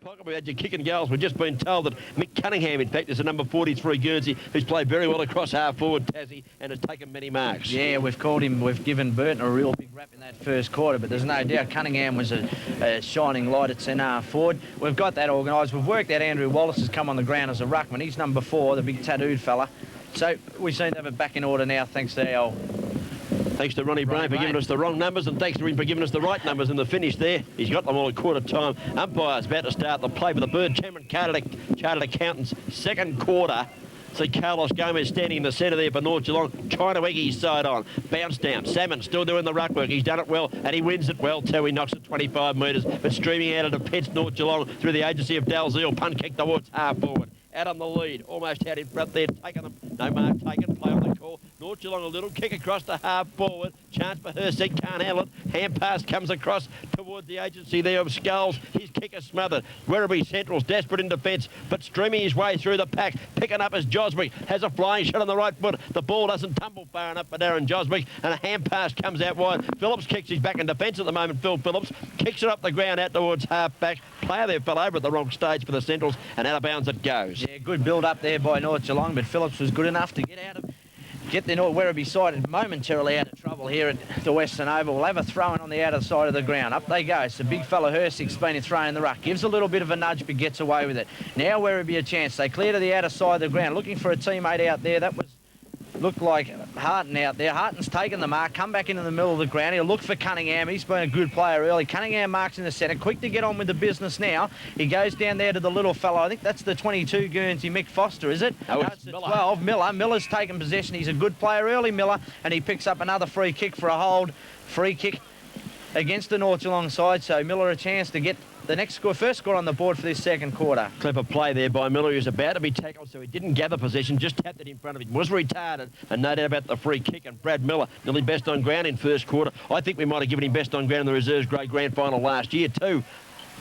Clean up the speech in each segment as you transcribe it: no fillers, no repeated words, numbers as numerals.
pocket. We had your kicking goals. We've just been told that Mick Cunningham, in fact, is a number 43 Guernsey who's played very well across half forward, Tassie, and has taken many marks. Yeah, we've called him, we've given Burton a real big rap in that first quarter, but there's no doubt Cunningham was a shining light at centre half forward. We've got that organised. We've worked out Andrew Wallace has come on the ground as a ruckman. He's number 4, the big tattooed fella. So we seem to have it back in order now, thanks to our... Thanks to Ronnie Brain for giving us the wrong numbers, and thanks to him for giving us the right numbers in the finish there. He's got them all at quarter time. Umpire's about to start the play for the Bird Cameron Chartered Accountants. Second quarter. See Carlos Gomez standing in the centre there for North Geelong, trying to egg his side on. Bounce down. Salmon still doing the ruck work. He's done it well, and he wins it well too. He knocks it 25 metres, but streaming out of defence, North Geelong through the agency of Dalziel. Punt kick towards half forward. Out on the lead, almost out in front there, taking them. No mark taken, play on the call. North Geelong a little kick across to half forward. Chance for Hersek, can't handle it. Hand pass comes across towards the agency there of Skulls. His kick is smothered. Werribee Central's desperate in defence, but streaming his way through the pack. Picking up as Joswick has a flying shot on the right foot. The ball doesn't tumble far enough for Darren Joswick, and a hand pass comes out wide. Phillips kicks his back in defence at the moment. Phil Phillips kicks it up the ground out towards half back. Player there fell over at the wrong stage for the Centrals, and out of bounds it goes. Yeah, good build up there by North Geelong, but Phillips was good enough to get the North Werribee side momentarily out of trouble here at the Western Oval. We'll have a throw-in on the outer side of the ground. Up they go. It's the big fella Hersig's been throwing the ruck. Gives a little bit of a nudge, but gets away with it. Now Werribee a chance. They clear to the outer side of the ground, looking for a teammate out there. That looked like Harton out there. Harton's taken the mark, come back into the middle of the ground. He'll look for Cunningham. He's been a good player early. Cunningham marks in the centre. Quick to get on with the business now. He goes down there to the little fellow. I think that's the 22 Guernsey, Mick Foster, is it? No, it's the Miller. 12, Miller. Miller's taken possession. He's a good player early, Miller, and he picks up another free kick for a hold. Free kick against the North Geelong side, so Miller a chance to get the next score, first score on the board for this second quarter. Clever play there by Miller. He was about to be tackled, so he didn't gather possession, just tapped it in front of him. Was retarded, and no doubt about the free kick. And Brad Miller, nearly best on ground in first quarter. I think we might have given him best on ground in the reserves grade grand final last year too.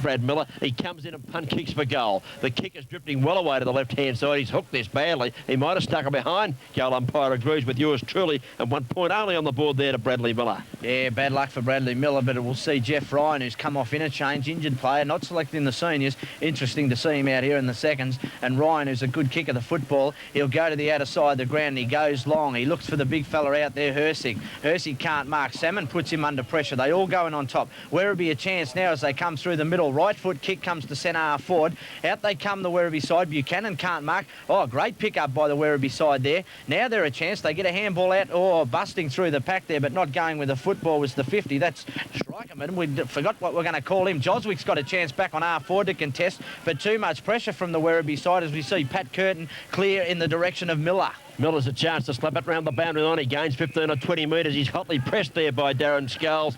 Brad Miller, he comes in and punt kicks for goal. The kick is drifting well away to the left-hand side. He's hooked this badly. He might have stuck it behind. Goal umpire agrees with yours truly, and 1 point only on the board there to Bradley Miller. Yeah, bad luck for Bradley Miller, but we'll see Jeff Ryan, who's come off interchange, injured player, not selected in the seniors. Interesting to see him out here in the seconds. And Ryan, who's a good kick of the football, he'll go to the outer side of the ground and he goes long. He looks for the big fella out there, Hersig. Hersig can't mark. Salmon puts him under pressure. They all going on top. Werribee a chance now as they come through the middle. Right foot kick comes to centre half forward. Out they come the Werribee side. Buchanan can't mark. Oh, great pick up by the Werribee side there. Now they're a chance. They get a handball out. Oh, busting through the pack there, but not going with the football was the 50. That's Strikerman. We forgot what we're going to call him. Joswick's got a chance back on half forward to contest, but too much pressure from the Werribee side as we see Pat Curtin clear in the direction of Miller. Miller's a chance to slap it round the boundary line. He gains 15 or 20 metres. He's hotly pressed there by Darren Skulls.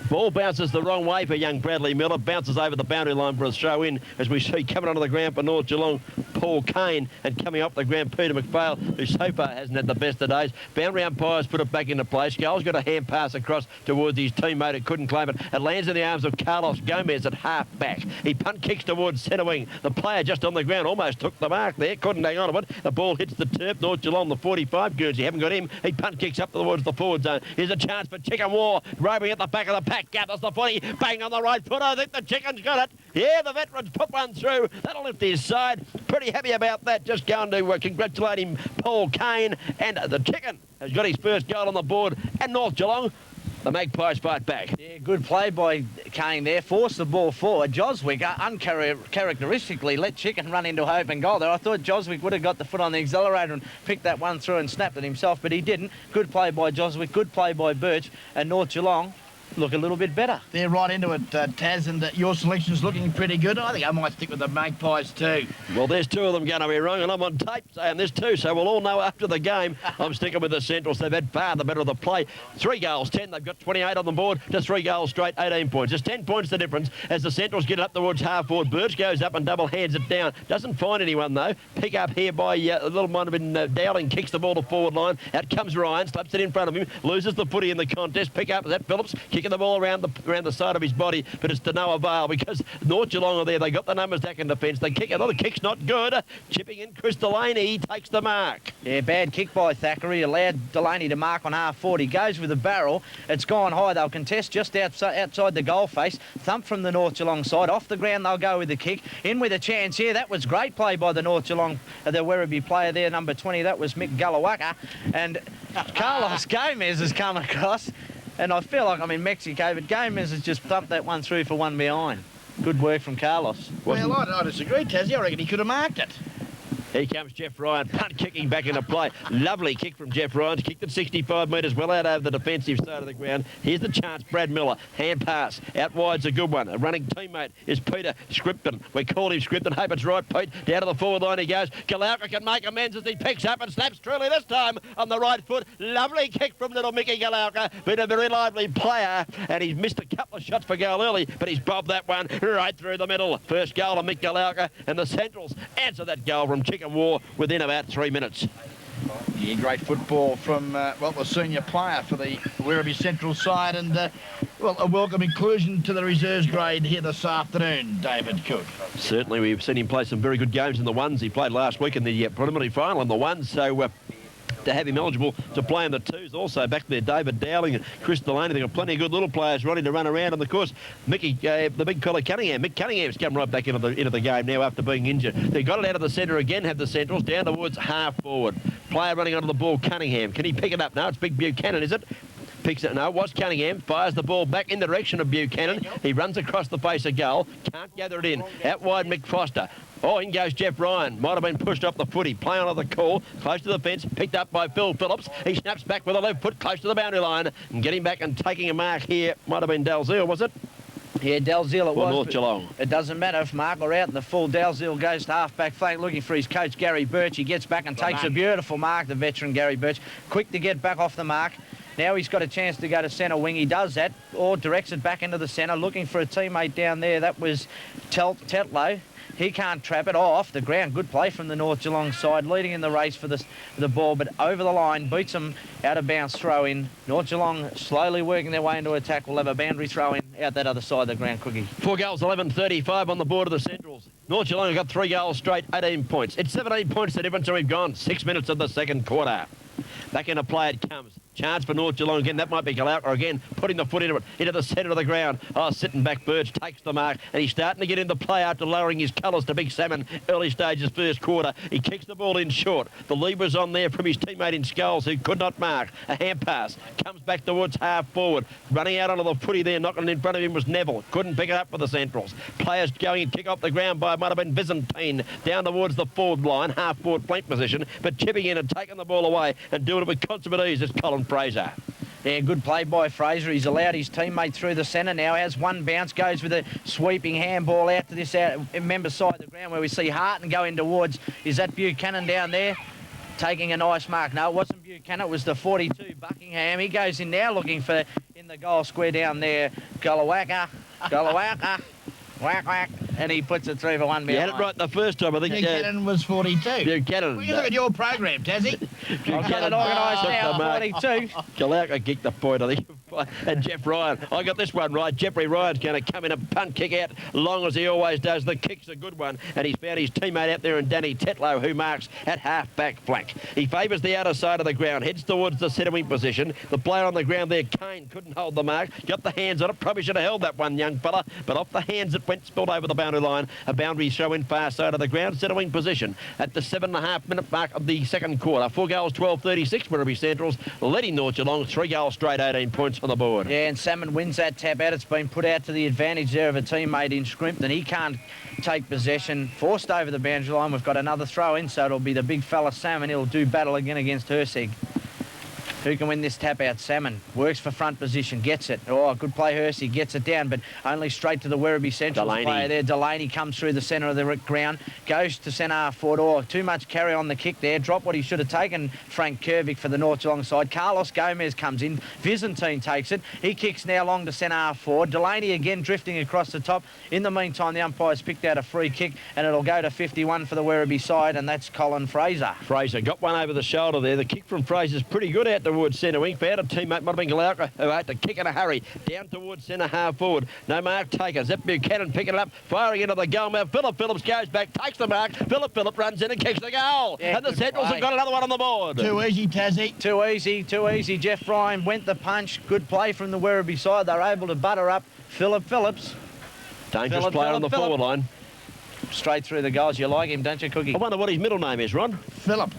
Ball bounces the wrong way for young Bradley Miller. Bounces over the boundary line for a throw in as we see coming onto the ground for North Geelong, Paul Kane, and coming up the ground, Peter McPhail, who so far hasn't had the best of days. Boundary umpires put it back into play. Skulls got a hand pass across towards his teammate who couldn't claim it. It lands in the arms of Carlos Gomez at half back. He punt kicks towards centre wing. The player just on the ground almost took the mark there. Couldn't hang on to it. The ball hits the turf. North Geelong, the 45 Guernsey, haven't got him. He punt kicks up towards the forward zone. Here's a chance for Chicken War. Roving at the back of the pack. Gathers the 40. Bang on the right foot. I think the Chicken's got it. Yeah, the veterans put one through. That'll lift his side. Pretty happy about that. Just going to congratulate him, Paul Kane. And the Chicken has got his first goal on the board. And North Geelong, the Magpies fight back. Yeah, good play by Kane there. Forced the ball forward. Joswick uncharacteristically let Chicken run into open goal there. I thought Joswick would have got the foot on the accelerator and picked that one through and snapped it himself, but he didn't. Good play by Joswick. Good play by Birch. And North Geelong look a little bit better. They're right into it, Taz, and your selection's looking pretty good. I think I might stick with the Magpies too. Well, there's two of them going to be wrong, and I'm on tape saying there's two, so we'll all know after the game. I'm sticking with the Centrals. They've had far the better of the play. 3 goals, 10. They've got 28 on the board to 3 goals straight, 18 points. Just 10 points the difference as the Centrals get up towards half forward. Birch goes up and double hands it down. Doesn't find anyone, though. Pick up here by a little might have been Dowling, kicks the ball to forward line. Out comes Ryan, slaps it in front of him, loses the footy in the contest. Pick up, is that Phillips? kicking the ball around the side of his body, but it's to no avail because North Geelong are there. They got the numbers back in defence. They kick another kick's not good. Chipping in, Chris Delaney, he takes the mark. Yeah, bad kick by Thackeray. Allowed Delaney to mark on half forward. He goes with the barrel. It's gone high. They'll contest just outside the goal face. Thump from the North Geelong side. Off the ground, they'll go with the kick. In with a chance here. That was great play by the North Geelong, the Werribee player there, number 20. That was Mick Gallowaka. And Carlos Gomez has come across. And I feel like I'm in Mexico, but Gomez has just thumped that one through for one behind. Good work from Carlos. Well, I disagree, Tassie. I reckon he could have marked it. Here comes Jeff Ryan, punt kicking back into play. Lovely kick from Jeff Ryan. Kicked it 65 metres, well out over the defensive side of the ground. Here's the chance, Brad Miller. Hand pass. Out wide's a good one. A running teammate is Peter Scripton. We called him Scripton. Hope it's right, Pete. Down to the forward line he goes. Galauka can make amends as he picks up and snaps truly this time on the right foot. Lovely kick from little Mickey Galauka. Been a very lively player, and he's missed a couple of shots for goal early, but he's bobbed that one right through the middle. First goal to Mick Galauka, and the Centrals answer that goal from Chicken War within about 3 minutes. Yeah, great football from, the senior player for the Werribee Central side, and, a welcome inclusion to the reserves grade here this afternoon, David Cook. Certainly, we've seen him play some very good games in the ones. He played last week in the preliminary final in the ones, so to have him eligible to play in the twos. Also back there, David Dowling and Chris Delaney. They've got plenty of good little players ready to run around. And of course, Mickey, the big fella Cunningham. Mick Cunningham's come right back into the game now after being injured. They got it out of the centre again, have the Centrals down towards half forward. Player running onto the ball, Cunningham. Can he pick it up? No, it's Big Buchanan, is it? Picks it. No, it was Cunningham. Fires the ball back in the direction of Buchanan. He runs across the face of goal. Can't gather it in. Out wide, Mick Foster. Oh, in goes Jeff Ryan. Might have been pushed off the footy. Play on the call. Close to the fence. Picked up by Phil Phillips. He snaps back with a left foot close to the boundary line. And getting back and taking a mark here. Might have been Dalziel, was it? Yeah, Dalziel it was. North Geelong. It doesn't matter if Mark are out in the full. Dalziel goes to half-back flank looking for his coach, Gary Birch. He gets back and takes a beautiful mark, the veteran Gary Birch. Quick to get back off the mark. Now he's got a chance to go to centre wing. He does that, or directs it back into the centre, looking for a teammate down there. That was Tetlow. He can't trap it off the ground. Good play from the North Geelong side, leading in the race for the ball, but over the line, beats them out of bounds, throw in. North Geelong slowly working their way into attack. Will have a boundary throw in out that other side of the ground, Cookie. 4 goals, 11-35 on the board of the Centrals. North Geelong have got 3 goals straight, 18 points. It's 17 points the difference, so we've gone 6 minutes of the second quarter. Back into play it comes. Chance for North Geelong again. That might be Galauka again, putting the foot into it, into the centre of the ground. Oh, sitting back, Birch takes the mark, and he's starting to get into play after lowering his colours to Big Salmon early stages first quarter. He kicks the ball in short. The lead was on there from his teammate in Skulls, who could not mark. A hand pass. Comes back towards half forward. Running out onto the footy there, knocking it in front of him was Neville. Couldn't pick it up for the Centrals. Players going and kick off the ground by, might have been Byzantine, down towards the forward line, half forward flank position, but chipping in and taking the ball away and doing it with consummate ease is Colin Fraser. Yeah, good play by Fraser. He's allowed his teammate through the centre now. Has one bounce, goes with a sweeping handball out to this member side of the ground where we see Harton going towards. Is that Buchanan down there? Taking a nice mark. No, it wasn't Buchanan. It was the 42, Buckingham. He goes in now looking for, in the goal square down there, Galawaka. Whack, whack, and he puts it through for one behind. You had it right the first time, I think. Buchanan was 42. Buchanan. Well, you look at your program, Tassie. I've got it organised now, 42. Galauka kicked the point, I think. And Jeff Ryan. I got this one right. Jeffrey Ryan's going to come in and punt kick out long as he always does. The kick's a good one. And he's found his teammate out there in Danny Tetlow, who marks at half-back flank. He favours the outer side of the ground, heads towards the centre wing position. The player on the ground there, Kane, couldn't hold the mark. Got the hands on it. Probably should have held that one, young fella. But off the hands it went, spilled over the boundary line. A boundary throw in far side of the ground. Centre wing position at the 7.5 minute mark of the second quarter. 4 goals, 12-36. Werribee Centrals leading North Geelong. 3 goals straight, 18 points on the board. Yeah, and Salmon wins that tap out. It's been put out to the advantage there of a teammate in Scrimpton. He can't take possession. Forced over the boundary line. We've got another throw in, so it'll be the big fella Salmon. He'll do battle again against Hersig. Who can win this tap out? Salmon works for front position, gets it. Oh, good play, Hersey, gets it down, but only straight to the Werribee Central player there. Delaney comes through the centre of the ground, goes to centre half forward. Oh, too much carry on the kick there. Drop what he should have taken, Frank Kervik for the North Geelong side. Carlos Gomez comes in. Byzantine takes it. He kicks now long to centre half forward. Delaney again drifting across the top. In the meantime, the umpire's picked out a free kick, and it'll go to 51 for the Werribee side, and that's Colin Fraser. Fraser got one over the shoulder there. The kick from Fraser's pretty good out the towards centre wing. Found a teammate, might have been Glauca, who had to kick in a hurry. Down towards centre half forward. No mark taker. Zip Buchanan picking it up, firing into the goal mouth. Philip Phillips goes back, takes the mark. Philip runs in and kicks the goal. Yeah, and the Centrals have got another one on the board. Too easy, Tassie. Too easy. Jeff Ryan went the punch. Good play from the Werribee side. They're able to butter up Philip Phillips. Dangerous player on the forward line. Straight through the goals. You like him, don't you, Cookie? I wonder what his middle name is, Ron. Philip.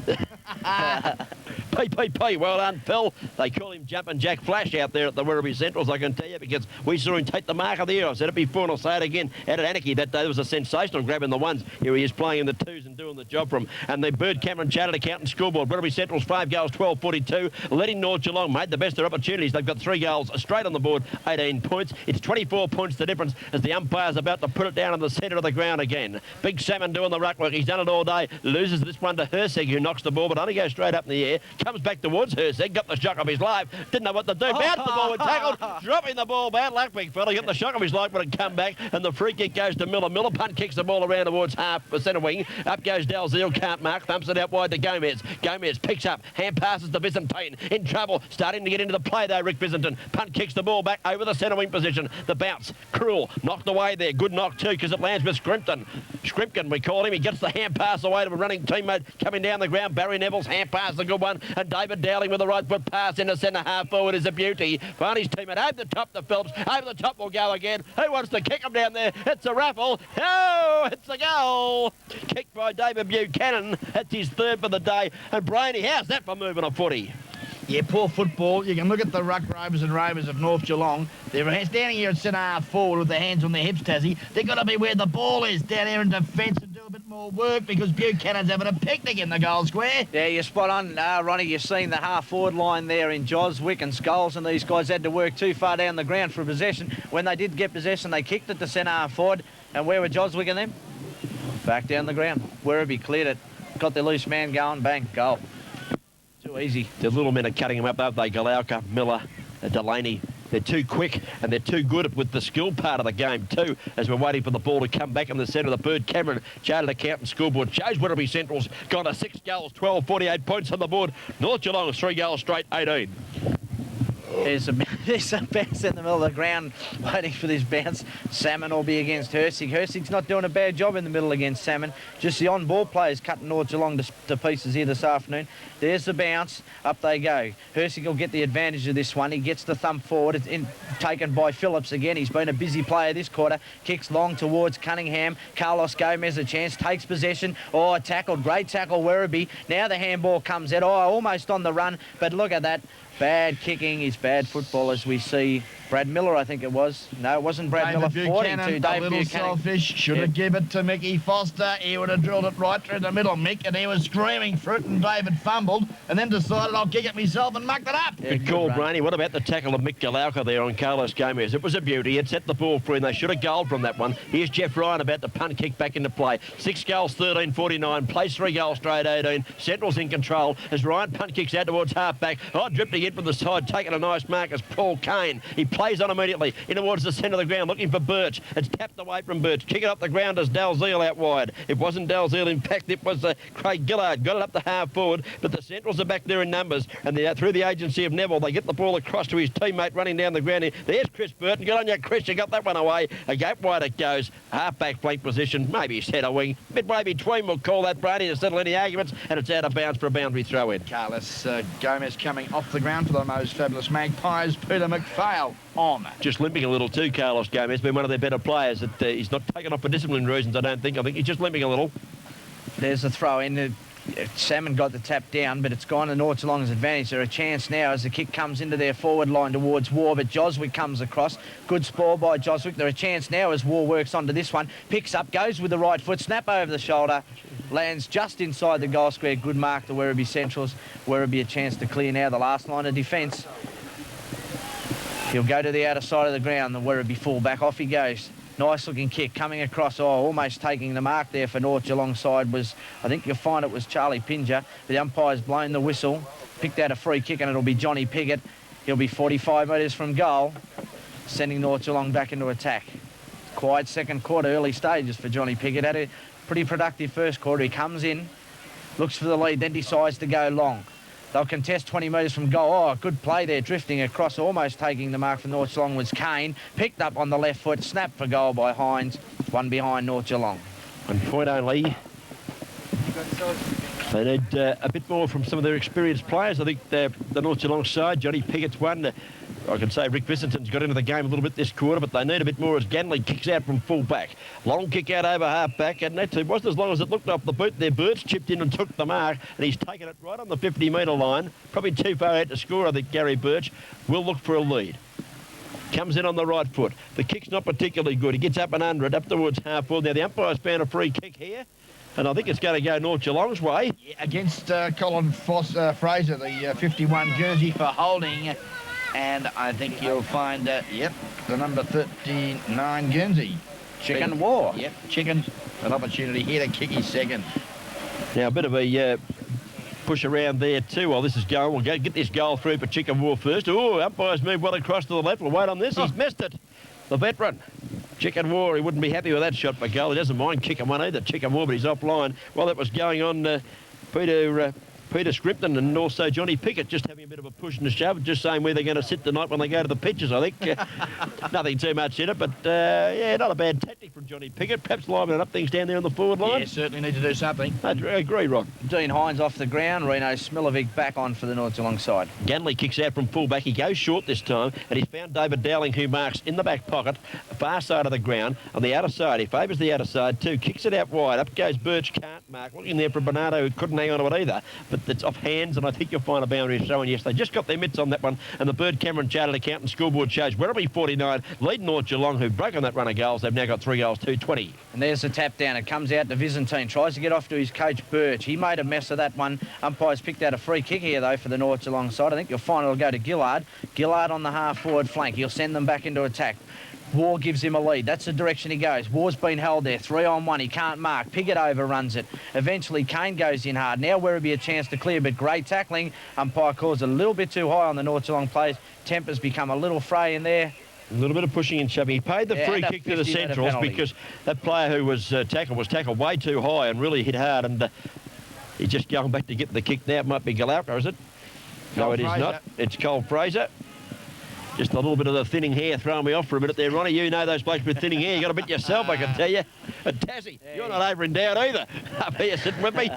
PPP, well done, Phil. They call him Jumpin' Jack Flash out there at the Werribee Centrals, I can tell you, because we saw him take the mark of the year. I've said it before and I'll say it again. Out at Anarchy that day, there was a sensational grab in the ones. Here he is playing in the twos and doing the job for him. And the Bird Cameron Chartered Accountant Scoreboard. Werribee Centrals 5 goals, 12-42. Letting North Geelong made the best of their opportunities. They've got 3 goals straight on the board, 18 points. It's 24 points the difference as the umpire's about to put it down in the centre of the ground again. Big Salmon doing the ruck work. He's done it all day. Loses this one to Herseg, who knocks the ball, but only goes straight up in the air. Comes back towards Herseg, got the shock of his life. Didn't know what to do. Bounced the ball and tackled. Dropping the ball. Bad luck, big fella. Got the shock of his life when it come back. And the free kick goes to Miller. Miller punt kicks the ball around towards half centre wing. Up goes Dalziel. Can't mark. Thumps it out wide to Gomez. Gomez picks up. Hand passes to Byzantine. In trouble. Starting to get into the play though, Rick Byzantine. Punt kicks the ball back over the centre wing position. The bounce. Cruel. Knocked away there. Good knock too because it lands with Scrimpton. Scrimpton, we call him. He gets the hand pass away to a running teammate coming down the ground. Barry Neville's hand pass, a good one. And David Dowling with the right foot pass into centre half forward is a beauty. Barney's teammate over the top to Phillips. Over the top will go again. Who wants to kick him down there? It's a raffle. Oh, it's a goal. Kicked by David Buchanan. That's his third for the day. And Brainy, how's that for moving a footy? Yeah, poor football. You can look at the Ruck Rovers and Rovers of North Geelong. They're standing here at centre half forward with their hands on their hips, Tassie. They've got to be where the ball is, down here in defence, and do a bit more work because Buchanan's having a picnic in the goal square. Yeah, you're spot on, Ronnie. You've seen the half-forward line there in Joswick and Scholes, and these guys had to work too far down the ground for possession. When they did get possession, they kicked it to centre half forward. And where were Joswick and them? Back down the ground. Werribee cleared it. Got the loose man going, bang, goal. Too easy. The little men are cutting him up, aren't they? Galauka, Miller, Delaney. They're too quick and they're too good with the skill part of the game too, as we're waiting for the ball to come back in the centre of the Bird Cameron Chartered Accountant Scoreboard. Shows Werribee Central's got a 6 goals, 12, 48 points on the board. North Geelong's 3 goals straight, 18. There's a bounce in the middle of the ground waiting for this bounce. Salmon will be against Hersig. Hersig's not doing a bad job in the middle against Salmon. Just the on-ball players cutting North Geelong to pieces here this afternoon. There's the bounce. Up they go. Hersig will get the advantage of this one. He gets the thump forward. It's taken by Phillips again. He's been a busy player this quarter. Kicks long towards Cunningham. Carlos Gomez a chance. Takes possession. Oh, tackled. Great tackle, Werribee. Now the handball comes out. Oh, almost on the run. But look at that. Bad kicking is bad football, as we see. Brad Miller, I think it was. No, it wasn't Brad Miller. Buchanan, 42. a Dave little Buchanan. selfish. Should have given it to Mickey Foster. He would have drilled it right through the middle, Mick, and he was screaming for it, and David fumbled, and then decided I'll kick it myself and mucked it up. Yeah, Good call, Brainy. What about the tackle of Mick Galauka there on Carlos Gomez? It was a beauty. It set the ball free, and they should have goaled from that one. Here's Jeff Ryan about to punt kick back into play. 6 goals, 13, 49. Plays 3 goals straight, 18. Central's in control as Ryan punt kicks out towards half-back. Oh, drifting in from the side, taking a nice mark as Paul Kane. He plays on immediately in towards the centre of the ground, looking for Birch. It's tapped away from Birch. Kick it up the ground as Dalziel out wide. It wasn't Dalziel, in fact, it was Craig Gillard. Got it up the half forward, but the Centrals are back there in numbers, and they're through the agency of Neville. They get the ball across to his teammate running down the ground. There's Chris Burton. Good on you, Chris. You got that one away. A gap wide it goes. Half-back flank position, maybe centre wing. Midway between, we'll call that, Brady, to settle any arguments, and it's out of bounds for a boundary throw in. Carlos Gomez coming off the ground for the most fabulous Magpies. Peter McPhail on. Just limping a little too, Carlos Gomez. Been one of their better players. He's not taken off for discipline reasons, I don't think. I think he's just limping a little. There's the throw in. Salmon got the tap down, but it's gone to North Geelong's advantage. They're a chance now as the kick comes into their forward line towards War, but Joswick comes across. Good spoil by Joswick. They're a chance now as War works onto this one. Picks up, goes with the right foot, snap over the shoulder, lands just inside the goal square. Good mark to Werribee Centrals. Werribee a chance to clear now the last line of defence. He'll go to the outer side of the ground, the Werribee full-back. Off he goes. Nice looking kick coming across. Oh, almost taking the mark there for North Geelong side was, I think you'll find it was Charlie Pinger. The umpire's blown the whistle, picked out a free kick, and it'll be Johnny Piggott. He'll be 45 metres from goal, sending North Geelong back into attack. Quiet second quarter, early stages for Johnny Piggott. Had a pretty productive first quarter. He comes in, looks for the lead, then decides to go long. They'll contest 20 metres from goal. Oh, good play there, drifting across, almost taking the mark for North Geelong was Kane. Picked up on the left foot, snapped for goal by Hines. One behind North Geelong. 1 point only. They need a bit more from some of their experienced players. I think the North Geelong side, Johnny Pickett's one. I can say Rick Bissington's got into the game a little bit this quarter, but they need a bit more as Ganley kicks out from full back. Long kick out over half back, and it wasn't as long as it looked off the boot there. Birch chipped in and took the mark, and he's taken it right on the 50-metre line. Probably too far out to score, I think Gary Birch will look for a lead. Comes in on the right foot. The kick's not particularly good. He gets up and under it, up towards half full. Now the umpire's found a free kick here, and I think it's going to go North Geelong's way. Yeah, against Colin Fraser, the 51 jersey for holding. And I think you'll find, yep, the number 39 Guernsey. Chicken War. Yep, Chicken. An opportunity here to kick his second. Now a bit of a push around there too while this is going. We'll get this goal through for Chicken War first. Oh, umpire's moved well across to the left. We'll wait on this. He's missed it. The veteran. Chicken War, he wouldn't be happy with that shot for goal. He doesn't mind kicking one either, Chicken War, but he's offline. While that was going on, Peter Scripton and also Johnny Pickett just having a bit of a push and a shove, just saying where they're going to sit tonight when they go to the pitches, I think. Nothing too much in it, but yeah, not a bad tactic from Johnny Pickett. Perhaps livening up things down there on the forward line. Yeah, certainly need to do something. I agree, Rock. Dean Hines off the ground. Reno Smilovic back on for the North Geelong side. Ganley kicks out from full back. He goes short this time, and he's found David Dowling, who marks in the back pocket, far side of the ground. On the outer side, he favours the outer side too. Kicks it out wide. Up goes Birch, can't mark. Looking there for Bernardo, who couldn't hang on to it either. But it's off hands, and I think you'll find a boundary showing. Yes, they just got their mitts on that one, and the Bird Cameron Chartered Accountant Scoreboard shows Werribee 49 lead North Geelong, who've broken that run of goals. They've now got 3 goals, 2-20. And there's the tap down. It comes out to Byzantine. Tries to get off to his coach Birch. He made a mess of that one. Umpires picked out a free kick here, though, for the North Geelong side. I think you'll find it'll go to Gillard. Gillard on the half-forward flank. He'll send them back into attack. War gives him a lead. That's the direction he goes. War's been held there. 3-on-1. He can't mark. Pickett overruns it. Eventually, Kane goes in hard. Now Werribee a chance to clear, but great tackling. Umpire calls a little bit too high on the North Geelong players. Tempers become a little fray in there. A little bit of pushing and shoving. He paid the free kick to the Centrals because that player who was tackled way too high and really hit hard, and he's just going back to get the kick now. It might be Galauka, is it? No, it is not. It's Cole Fraser. Just a little bit of the thinning hair throwing me off for a minute there, Ronnie. You know those blokes with thinning hair. You got a bit yourself, I can tell you. And Tassie, you're not over in doubt either. Up here sitting with me.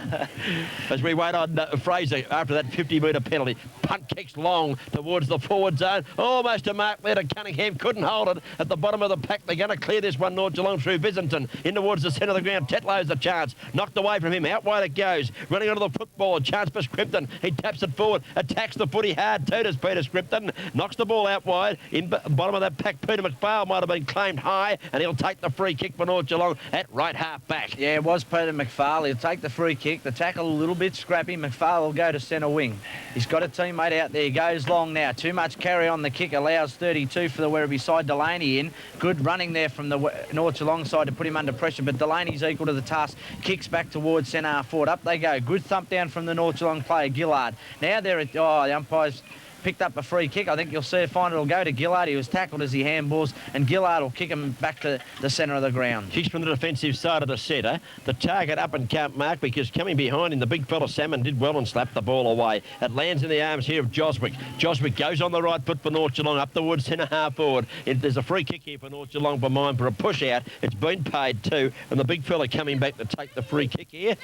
As we wait on Fraser after that 50-metre penalty. Punt kicks long towards the forward zone. Almost a mark there to Cunningham. Couldn't hold it at the bottom of the pack. They're going to clear this one, North Geelong, through Byzantine. In towards the centre of the ground. Tetlow's the chance. Knocked away from him. Out wide it goes. Running onto the football. Chance for Scripton. He taps it forward. Attacks the footy hard too, does Peter Scripton. Knocks the ball out wide. In bottom of that pack, Peter McPhail might have been claimed high, and he'll take the free kick for North Geelong at right half back. Yeah, it was Peter McPhail. He'll take the free kick. The tackle a little bit scrappy. McPhail will go to centre wing. He's got a teammate out there. He goes long now. Too much carry on the kick. Allows 32 for the Werribee side. Delaney in. Good running there from the North Geelong side to put him under pressure, but Delaney's equal to the task. Kicks back towards centre half forward. Up they go. Good thump down from the North Geelong player, Gillard. Now they're at... Oh, the umpires picked up a free kick. I think you'll see it'll go to Gillard. He was tackled as he handballs, and Gillard will kick him back to the centre of the ground. Kicks from the defensive side of the centre. The target up and can't mark because coming behind him, the big fella Salmon did well and slapped the ball away. It lands in the arms here of Joswick. Joswick goes on the right foot for North Geelong up towards centre half forward. There's a free kick here for North Geelong for mine for a push out. It's been paid too, and the big fella coming back to take the free kick here.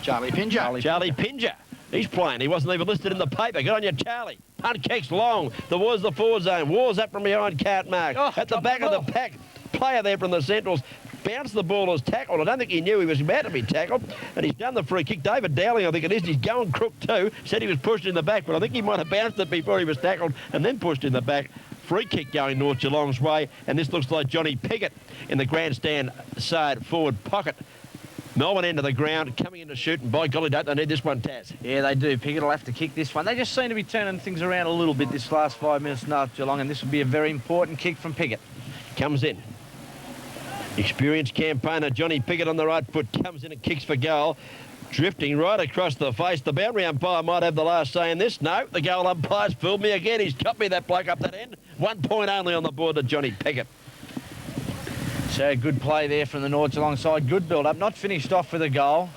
Charlie Pinger. Charlie Pinger. He's playing. He wasn't even listed in the paper. Good on you, Charlie. Punt kicks long towards the forward zone. War's up from behind, can't mark. At the back of the pack, player there from the Centrals bounced the ball as tackled. I don't think he knew he was about to be tackled, and he's done the free kick. David Dowling, I think it is. He's going crook too. Said he was pushed in the back, but I think he might have bounced it before he was tackled and then pushed in the back. Free kick going North Geelong's way, and this looks like Johnny Pickett in the grandstand side forward pocket. Melbourne end of the ground, coming in to shoot, and by golly, don't they need this one, Taz? Yeah, they do. Pickett will have to kick this one. They just seem to be turning things around a little bit this last 5 minutes, North Geelong, and this will be a very important kick from Pickett. Comes in. Experienced campaigner Johnny Pickett on the right foot comes in and kicks for goal. Drifting right across the face. The boundary umpire might have the last say in this. No, the goal umpire's fooled me again. He's got me that bloke up that end. 1 point only on the board to Johnny Pickett. So good play there from the North Geelong side. Good build-up. Not finished off with a goal.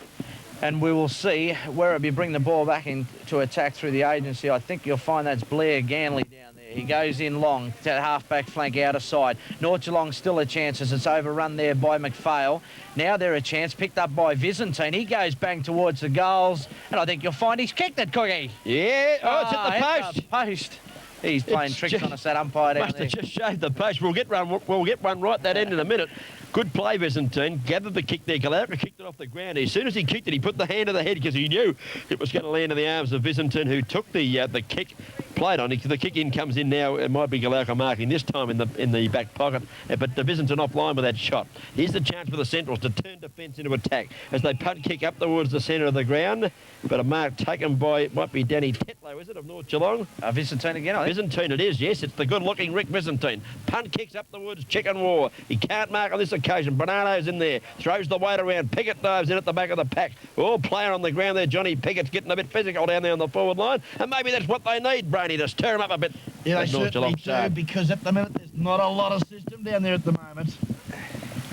And we will see Werribee bring the ball back into attack through the agency. I think you'll find that's Blair Ganley down there. He goes in long to that half-back flank outer side. North Geelong still a chance as it's overrun there by McPhail. Now they're a chance, picked up by Visentine. He goes bang towards the goals, and I think you'll find he's kicked it, Cookie. Yeah, it's at the hit post. the post. He's playing tricks on us, that umpire down Must there. have just shaved the post. We'll get one right that end in a minute. Good play, Visentine. Gathered the kick there. Galauka kicked it off the ground. As soon as he kicked it, he put the hand to the head because he knew it was going to land in the arms of Visentine, who took the kick, played on it. The kick in comes in now. It might be Galauka marking this time in the back pocket, but the Visentine offline with that shot. Here's the chance for the Centrals to turn defence into attack as they punt kick up towards the centre of the ground. But a mark taken by, it might be Danny Tetlow, is it, of North Geelong? Visentine again, I think. Visentine it is, yes. It's the good-looking Rick Visentine. Punt kicks up the woods, chicken war. He can't mark on this occasion. Bernardo's in there, throws the weight around. Pickett dives in at the back of the pack. All player on the ground there. Johnny Pickett's getting a bit physical down there on the forward line, and maybe that's what they need, Brainy, to stir him up a bit. Yeah, That they North certainly Geelong do, side. because at the minute there's not a lot of system down there at the moment.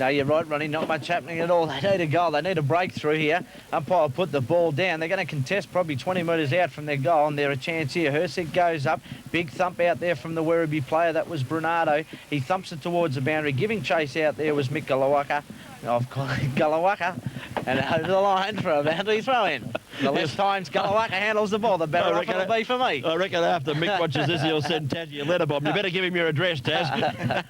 No, you're right, Ronnie. Not much happening at all. They need a goal. They need a breakthrough here. Umpire put the ball down. They're going to contest probably 20 metres out from their goal, and they're a chance here. Hersick goes up. Big thump out there from the Werribee player. That was Bernardo. He thumps it towards the boundary. Giving chase out there was Mick Galawaka. Galawaka. And over the line for a boundary throw-in. The less times Galawaka handles the ball, the better off it'll be for me. I reckon after Mick watches this, he'll send Taz a letter bomb. You better give him your address, Taz.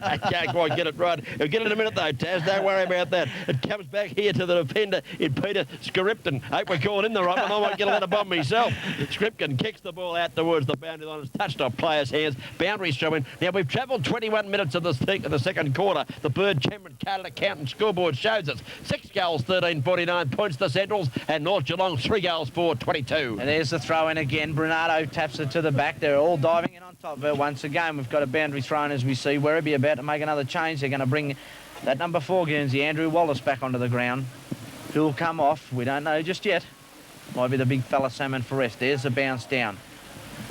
I can't quite get it right. He'll get it in a minute, though, Taz. Don't worry about that. It comes back here to the defender in Peter Skripton. Hope we're calling him the right one. I might get a letter bomb myself. Skripton kicks the ball out towards the boundary line. It's touched off players' hands. Boundaries showing. Now, we've travelled 21 minutes of the second quarter. The Bird Cameron Carter Accountant scoreboard shows us 6 goals, 13-49 points the Centrals, and North Geelong 3 goals, 4-22. And there's the throw in again. Bernardo taps it to the back. They're all diving in on top of it. Once again, we've got a boundary thrown as we see. Werribee about to make another change. They're going to bring that number 4 Guernsey, Andrew Wallace, back onto the ground. Who'll come off? We don't know just yet. Might be the big fella Salmon Forest. There's the bounce down.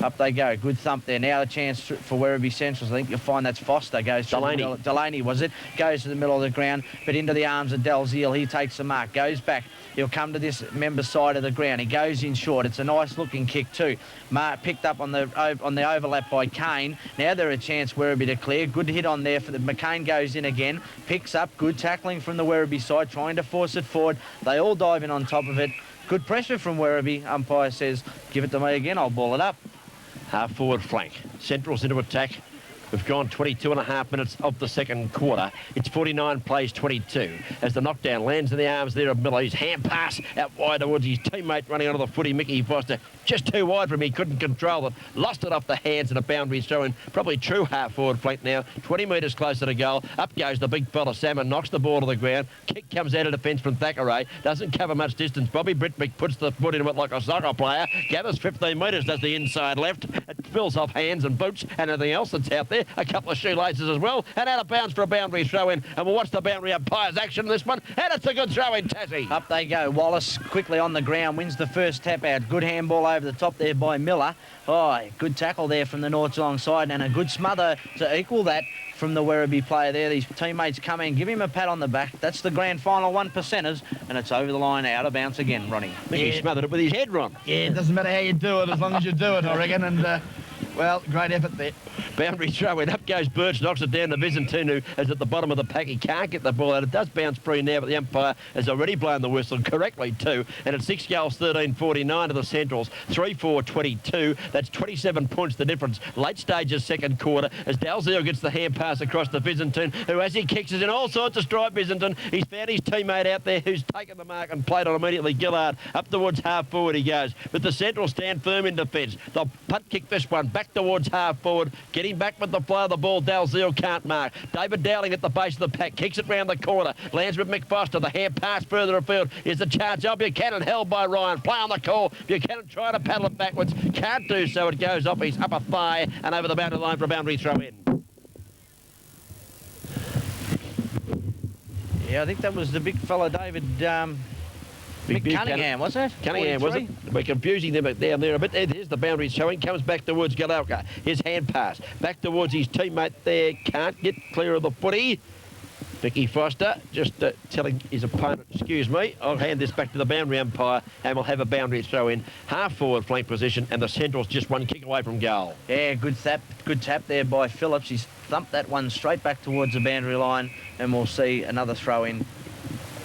Up they go. Good thump there. Now the chance for Werribee Centrals. I think you'll find that's Foster. Goes to Delaney. the middle. Delaney, was it? Goes to the middle of the ground, but into the arms of Dalziel. He takes the mark. Goes back. He'll come to this member side of the ground. He goes in short. It's a nice looking kick too. Mark picked up on the overlap by Kane. Now they're a chance Werribee to clear. Good hit on there for the McCain. Goes in again. Picks up. Good tackling from the Werribee side, trying to force it forward. They all dive in on top of it. Good pressure from Werribee. Umpire says, give it to me again. I'll ball it up. Half forward flank. Centrals into attack. We've gone 22.5 minutes of the second quarter. It's 49 plays 22 as the knockdown lands in the arms there of Miller. His hand pass out wide towards his teammate running onto the footy, Mickey Foster. Just too wide for him. He couldn't control it. Lost it off the hands and a boundary throwing. Probably true half forward flank now. 20 metres closer to goal. Up goes the big fella Salmon. Knocks the ball to the ground. Kick comes out of defence from Thackeray. Doesn't cover much distance. Bobby Britvick puts the foot into it like a soccer player. Gathers 15 metres, does the inside left. It fills off hands and boots and anything else that's out there. A couple of shoelaces as well. And out of bounds for a boundary throw in. And we'll watch the boundary umpire's action in this one. And it's a good throw in, Tassie. Up they go. Wallace quickly on the ground, wins the first tap out. Good handball over the top there by Miller. Oh, good tackle there from the North Geelong side, and a good smother to equal that from the Werribee player there. These teammates come in, give him a pat on the back. That's the grand final 1%ers, and it's over the line, out of bounds again, Ronnie. Mickey smothered it with his head, Ron. Yeah, it doesn't matter how you do it as long as you do it, I reckon. And, well, great effort there. Boundary throw in. Up goes Birch, knocks it down to Visentine, who is at the bottom of the pack. He can't get the ball out. It does bounce free now, but the umpire has already blown the whistle correctly too. And it's 6 goals, 13-49 to the Centrals. 3-4-22. That's 27 points the difference. Late stages second quarter as Dalziel gets the hand pass across to Visentine, who as he kicks is in all sorts of stripe. Visentine. He's found his teammate out there who's taken the mark and played on immediately. Gillard up towards half forward he goes. But the Centrals stand firm in defence. They'll punt kick this one back towards half forward. Getting back with the flow of the ball. Dalziel can't mark. David Dowling at the base of the pack. Kicks it round the corner. Lands with Mick Foster. The hand pass further afield. Is the chance of Buchanan held by Ryan. Play on the call. Buchanan trying to paddle it backwards. Can't do so. It goes off his upper thigh and over the boundary line for a boundary throw in. Yeah, I think that was the big fella, David Big Cunningham, was it? Cunningham, was it? We're confusing them down there a bit. Here's the boundary showing. Comes back towards Galauka. His hand pass. Back towards his teammate there. Can't get clear of the footy. Vicky Foster just telling his opponent, excuse me, I'll hand this back to the boundary umpire and we'll have a boundary throw in. Half forward flank position and the Central's just one kick away from goal. Yeah, good tap there by Phillips. He's thumped that one straight back towards the boundary line and we'll see another throw in.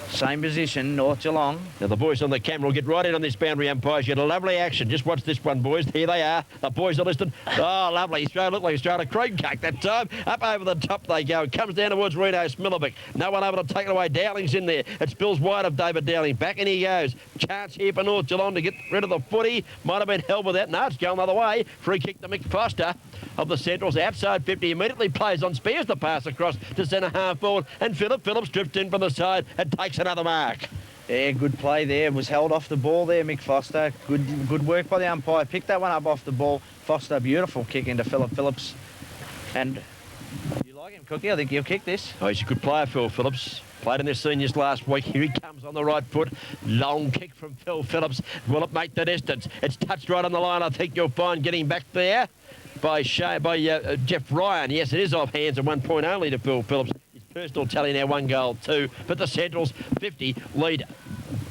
Same position, North Geelong. Now the boys on the camera will get right in on this boundary umpires. You had a lovely action. Just watch this one, boys. Here they are. The boys are listed. Oh, lovely. Looked like he's throwing a cream cake that time. Up over the top they go. It comes down towards Reno Smilovic. No one able to take it away. Dowling's in there. It spills wide of David Dowling. Back in he goes. Chance here for North Geelong to get rid of the footy. Might have been held with that. No, it's going the other way. Free kick to Mick Foster of the Centrals. Outside 50. Immediately plays on Spears to pass across to centre half forward. And Phillips drifts in from the side and takes another mark. Yeah, good play there. Was held off the ball there, Mick Foster. Good work by the umpire. Picked that one up off the ball. Foster, beautiful kick into Philip Phillips. And you like him, Cookie? I think he'll kick this. Oh, he's a good player, Phil Phillips. Played in their seniors last week. Here he comes on the right foot. Long kick from Phil Phillips. Will it make the distance? It's touched right on the line. I think you'll find getting back there by Jeff Ryan. Yes, it is off hands and 1 point only to Phil Phillips. Personal tally now 1 goal 2, but the Centrals 50 lead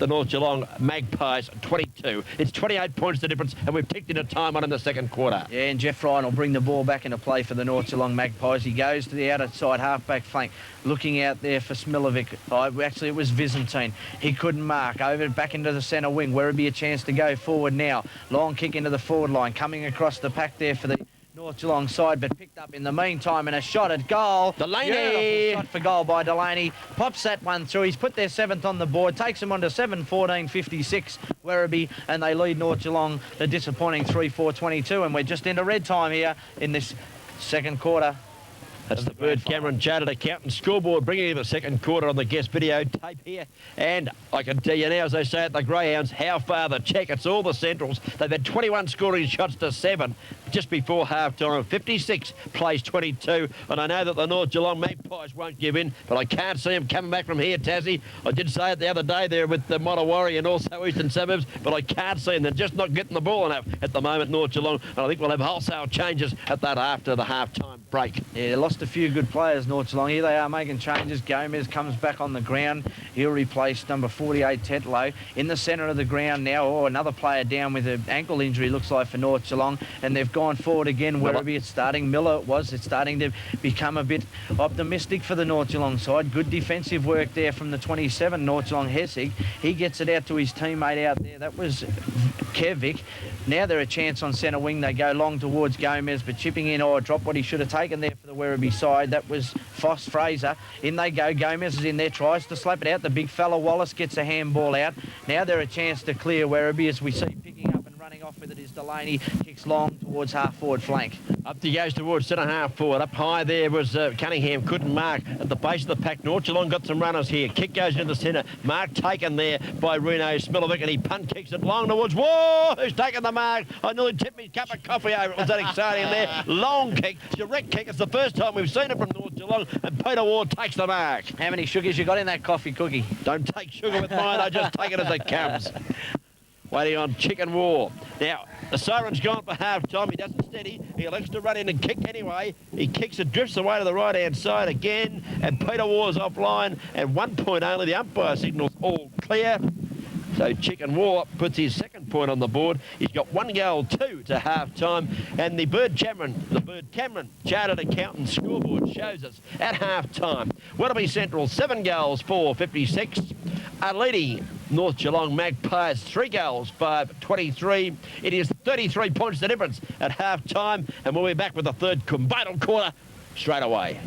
the North Geelong Magpies 22. It's 28 points the difference, and we've ticked in a time on in the second quarter. Yeah, and Jeff Ryan will bring the ball back into play for the North Geelong Magpies. He goes to the outside half-back flank, looking out there for Smilovic. Oh, actually, it was Byzantine. He couldn't mark. Over back into the centre wing. Werribee a chance to go forward now. Long kick into the forward line, coming across the pack there for the North Geelong side, but picked up in the meantime and a shot at goal. Delaney! Beautiful shot for goal by Delaney. Pops that one through. He's put their 7th on the board. Takes them on to 7-14-56, Werribee, and they lead North Geelong the disappointing 3-4-22, and we're just into red time here in this second quarter. That's the Bird Cameron Chartered Accountant scoreboard, bringing you the second quarter on the guest video tape here. And I can tell you now, as they say at the Greyhounds, how far the check. It's all the Centrals. They've had 21 scoring shots to 7 just before half-time. 56 plays 22. And I know that the North Geelong Magpies won't give in, but I can't see them coming back from here, Tassie. I did say it the other day there with the Mottawarri and also Eastern Suburbs, but I can't see them. They're just not getting the ball enough at the moment, North Geelong. And I think we'll have wholesale changes at that after the half-time break. Yeah, they lost a few good players, North Geelong. Here they are making changes. Gomez comes back on the ground. He'll replace number 48, Tetlow. In the centre of the ground now, another player down with an ankle injury, looks like, for North Geelong. And they've gone forward again. Werribee, it's starting. Miller it's starting to become a bit optimistic for the North Geelong side. Good defensive work there from the 27, North Geelong Hessig. He gets it out to his teammate out there. That was Kevic. Now they're a chance on centre wing. They go long towards Gomez, but chipping in, drop what he should have taken there for the Werribee side. That was Fraser. In they go. Gomez is in there, tries to slap it out. The big fella Wallace gets a handball out. Now they're a chance to clear Werribee, as we see picking up and running off with it is Delaney. Kicks long towards half-forward flank. Up he goes towards centre half forward. Up high there was Cunningham, couldn't mark at the base of the pack. North Geelong got some runners here. Kick goes into the centre. Mark taken there by Reno Smilovic, and he punt kicks it long towards. Whoa! Who's taken the mark? I nearly tipped me cup of coffee over. It was that exciting there. Long kick, direct kick. It's the first time we've seen it from North Geelong, and Peter Ward takes the mark. How many sugars you got in that coffee, Cookie? Don't take sugar with mine. I just take it as it comes. Waiting on Chicken War. Now, the siren's gone for half-time. He doesn't steady. He elects to run in and kick anyway. He kicks it, drifts away to the right-hand side again, and Peter War's offline, and 1 point only. The umpire signals all clear. So Chicken War puts his second point on the board. He's got 1 goal 2 to half-time, and the Bird Cameron Chartered Accountant scoreboard shows us at half-time. Werribee Central 7 goals 4-56. Are leading North Geelong Magpies 3 goals 5-23. It is 33 points the difference at half-time, and we'll be back with the third combined quarter straight away.